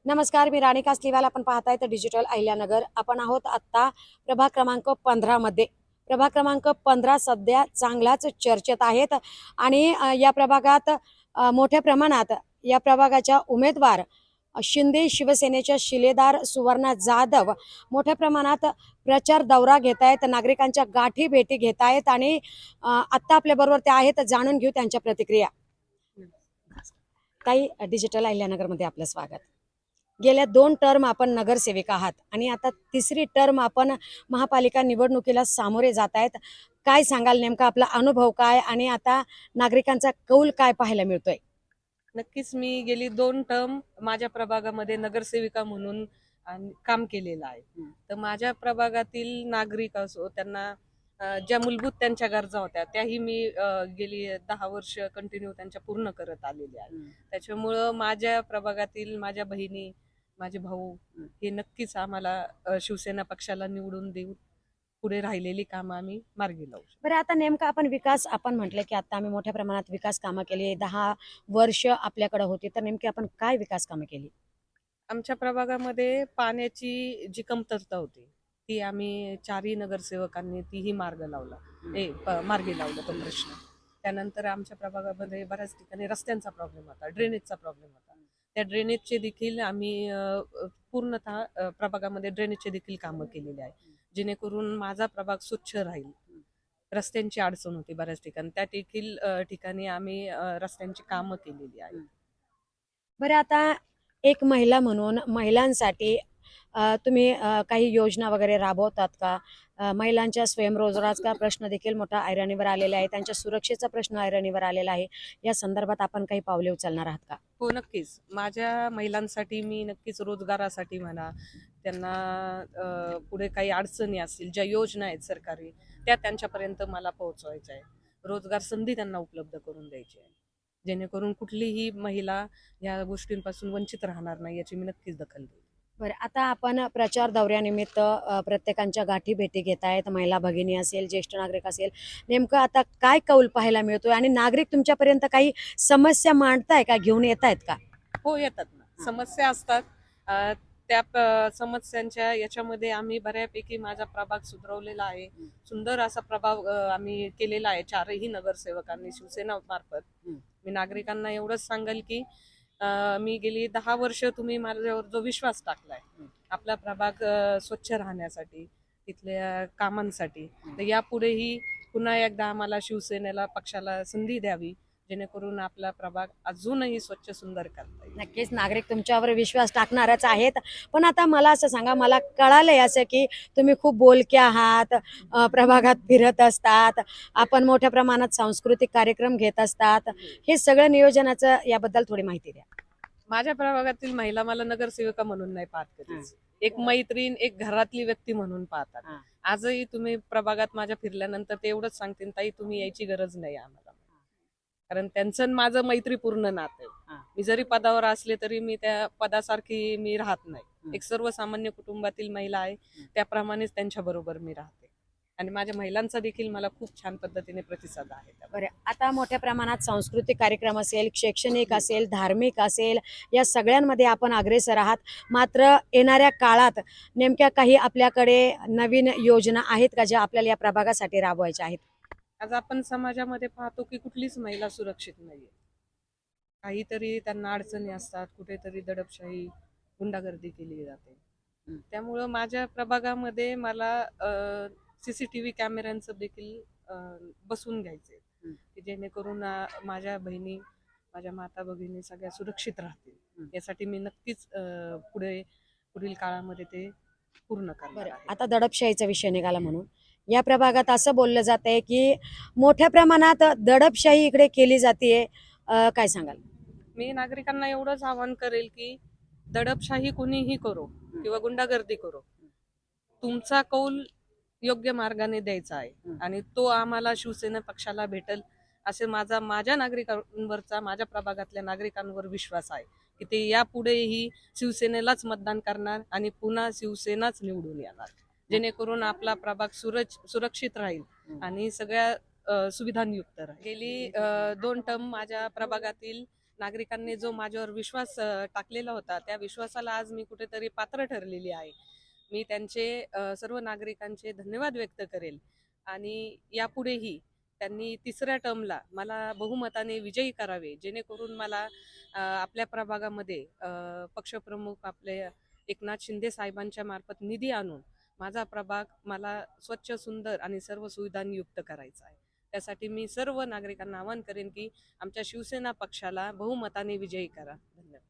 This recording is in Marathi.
नमस्कार, मी राणी कासलीवाल. आपण पाहताय तर डिजिटल अहिल्यानगर. आपण आहोत आत्ता प्रभाग क्रमांक 15 मध्ये. प्रभाग क्रमांक 15 सध्या चांगलाच चर्चेत आहेत आणि या प्रभागात मोठ्या प्रमाणात या प्रभागाच्या उमेदवार शिंदे शिवसेनेच्या शिलेदार सुवर्णा जाधव मोठ्या प्रमाणात प्रचार दौरा घेत आहेत, नागरिकांच्या गाठी भेटी घेत आहेत आणि आत्ता आपल्याबरोबर ते आहेत. जाणून घेऊ त्यांच्या प्रतिक्रिया. काही डिजिटल अहिल्यानगरमध्ये आपलं स्वागत. गेल्या 2 टर्म आपण नगरसेविका आहात आणि आता तिसरी टर्म आपण महापालिका निवडणुकीला सामोरे जात आहेत. काय सांगाल, नेमका आपला अनुभव काय आणि आता नागरिकांचा कौल काय पाहायला मिळतोय? नक्कीच मी गेली 2 टर्म माझ्या प्रभागामध्ये नगरसेविका म्हणून काम केलेलं आहे. तर माझ्या प्रभागातील नागरिक असो त्यांना ज्या मूलभूत त्यांच्या गरजा होत्या त्याही मी गेली 10 वर्ष कंटिन्यू त्यांच्या पूर्ण करत आलेले आहे. त्याच्यामुळं माझ्या प्रभागातील माझ्या बहिणी, माझे भाऊ हे नक्कीच आम्हाला शिवसेना पक्षाला निवडून देऊन पुढे राहिलेली कामं आम्ही मार्गी लावू शकतो. बरं, आता नेमका आपण विकास आपण म्हटलं की आता आम्ही मोठ्या प्रमाणात विकास कामं केली. 10 वर्ष आपल्याकडे होती, तर नेमकी आपण काय विकास कामं केली? आमच्या प्रभागामध्ये पाण्याची जी कमतरता होती ती आम्ही 4ही नगरसेवकांनी तीही मार्गी लावला तो प्रश्न. त्यानंतर आमच्या प्रभागामध्ये बऱ्याच ठिकाणी रस्त्यांचा प्रॉब्लेम होता, ड्रेनेजचा प्रॉब्लेम होता. त्या ड्रेनेजचे देखील आम्ही पूर्णतः प्रभागामध्ये ड्रेनेजचे देखील कामं केलेली आहे, जेणेकरून माझा प्रभाग स्वच्छ राहील. रस्त्यांची अडचण होती बऱ्याच ठिकाणी, त्या देखील ठिकाणी आम्ही रस्त्यांची कामं केलेली आहे. बरं, आता एक महिला म्हणून महिलांसाठी तुम्ही काही योजना वगैरे राबवतात का? महिलांच्या स्वयंरोजगाराचा प्रश्न देखील मोठा ऐरणीवर आलेला आहे, त्यांच्या सुरक्षेचा प्रश्न ऐरणीवर आलेला आहे. या संदर्भात आपण काही पावले उचलणार आहात का? हो, नक्कीच. माझ्या महिलांसाठी मी नक्कीच रोजगारासाठी म्हणा, त्यांना पुढे काही अडचणी असतील, ज्या योजना आहेत सरकारी, त्या त्यांच्यापर्यंत मला पोहोचवायच्या आहे. रोजगार संधी त्यांना उपलब्ध करून द्यायची आहे, जेणेकरून कुठलीही महिला या गोष्टींपासून वंचित राहणार नाही, याची मी नक्कीच दखल घेईन. बरं, आता आपण प्रचार दौऱ्यानिमित्त प्रत्येकांच्या गाठी भेटी घेत आहेत. महिला भगिनी असेल, ज्येष्ठ नागरिक असेल, नेमकं आता काय कौल पाहायला मिळतोय आणि नागरिक तुमच्यापर्यंत काही समस्या मांडताय का, घेऊन येत आहेत का? हो, येतात ना. समस्या असतात. अ, समस्यांच्या याच्यामध्ये आम्ही बऱ्यापैकी माझा प्रभाग सुधरवलेला आहे. सुंदर असा प्रभाव आम्ही केलेला आहे 4ही नगरसेवकांनी शिवसेना मार्फत. मी नागरिकांना एवढंच सांगेल की मी गेली 10 वर्ष तुम्ही माझ्यावर जो विश्वास टाकलाय आपला प्रभाग स्वच्छ राहण्यासाठी, तिथल्या कामांसाठी, तर यापुढेही पुन्हा एकदा आम्हाला शिवसेनेला पक्षाला संधी द्यावी, जेणेकरून आपला प्रभाग अजूनही स्वच्छ सुंदर करता येईल. नक्कीच नागरिक तुमच्यावर विश्वास टाकणारच आहेत. पण आता मला असं सांगा, मला कळालंय असं की तुम्ही खूप बोलक्या आहात, प्रभागात फिरत असतात, आपण मोठ्या प्रमाणात सांस्कृतिक कार्यक्रम घेत असतात. हे सगळं नियोजनाचं याबद्दल थोडी माहिती द्या. माझ्या प्रभागातील महिला मला नगरसेविका म्हणून नाही पाहत कधीच. एक मैत्रीण, एक घरातली व्यक्ती म्हणून पाहतात. आजही तुम्ही प्रभागात माझ्या फिरल्यानंतर ते एवढंच सांगतील, ताई तुम्ही यायची गरज नाही आम्हाला. कारण त्यांचं आणि माझं मैत्रीपूर्ण नातं आहे. मी जरी पदावर असले तरी मी त्या पदासारखी मी राहत नाही. एक सर्वसामान्य कुटुंबातील महिला आहे, त्याप्रमाणेच त्यांच्या बरोबर मी राहते आणि माझ्या महिलांचा देखील मला खूप छान पद्धतीने प्रतिसाद आहे. बरं, आता मोठ्या प्रमाणात सांस्कृतिक कार्यक्रम असेल, शैक्षणिक असेल, धार्मिक असेल, या सगळ्यांमध्ये आपण अग्रेसर आहात. मात्र येणाऱ्या काळात नेमक्या काही आपल्याकडे नवीन योजना आहेत का, ज्या आपल्याला या प्रभागासाठी राबवायच्या आहेत? आज आपण समाजामध्ये पाहतो की कुठलीच महिला सुरक्षित नाहीये. काहीतरी त्यांना अडचणी असतात, कुठेतरी दडपशाही, गुंडागर्दी केली जाते. त्यामुळं माझ्या प्रभागामध्ये मला CCTV कॅमेऱ्यांचं देखील बसवून घ्यायचे, की जेणेकरून माझ्या बहिणी, माझ्या माता भगिनी सगळ्या सुरक्षित राहतील. यासाठी मी नक्कीच पुढील काळामध्ये ते पूर्ण करणार आहे. आता दडपशाहीचा विषय निघाला म्हणून या प्रभागात असं बोललं जात आहे की मोठ्या प्रमाणात दडपशाही इकडे केली जाते. काय सांगाल? मी नागरिकांना एवढंच आवाहन करेल की दडपशाही कुणीही करो किंवा गुंडागर्दी करो, तुमचा कौल योग्य मार्गाने द्यायचा आहे आणि तो आम्हाला शिवसेना पक्षाला भेटेल असे माझ्या नागरिकांवरचा, माझ्या प्रभागातल्या नागरिकांवर विश्वास आहे की ते यापुढेही शिवसेनेलाच मतदान करणार आणि पुन्हा शिवसेनाच निवडून येणार, जेणेकरून आपला प्रभाग सुरक्षित राहील आणि सगळ्या सुविधांयुक्त राहील. गेली 2 टर्म माझ्या प्रभागातील नागरिकांनी जो माझ्यावर विश्वास टाकलेला होता, त्या विश्वासाला आज मी कुठेतरी पात्र ठरलेली आहे. मी त्यांचे सर्व नागरिकांचे धन्यवाद व्यक्त करेल आणि यापुढेही त्यांनी तिसऱ्या टर्मला मला बहुमताने विजयी करावे, जेणेकरून मला आपल्या प्रभागामध्ये पक्षप्रमुख आपले एकनाथ शिंदे साहेबांच्या मार्फत निधी आणून माझा प्रभाग मला स्वच्छ, सुंदर आणि सर्व सुविधांयुक्त करायचा आहे. त्यासाठी मी सर्व नागरिकांना आवाहन करेन की आमच्या शिवसेना पक्षाला बहुमताने विजयी करा. धन्यवाद.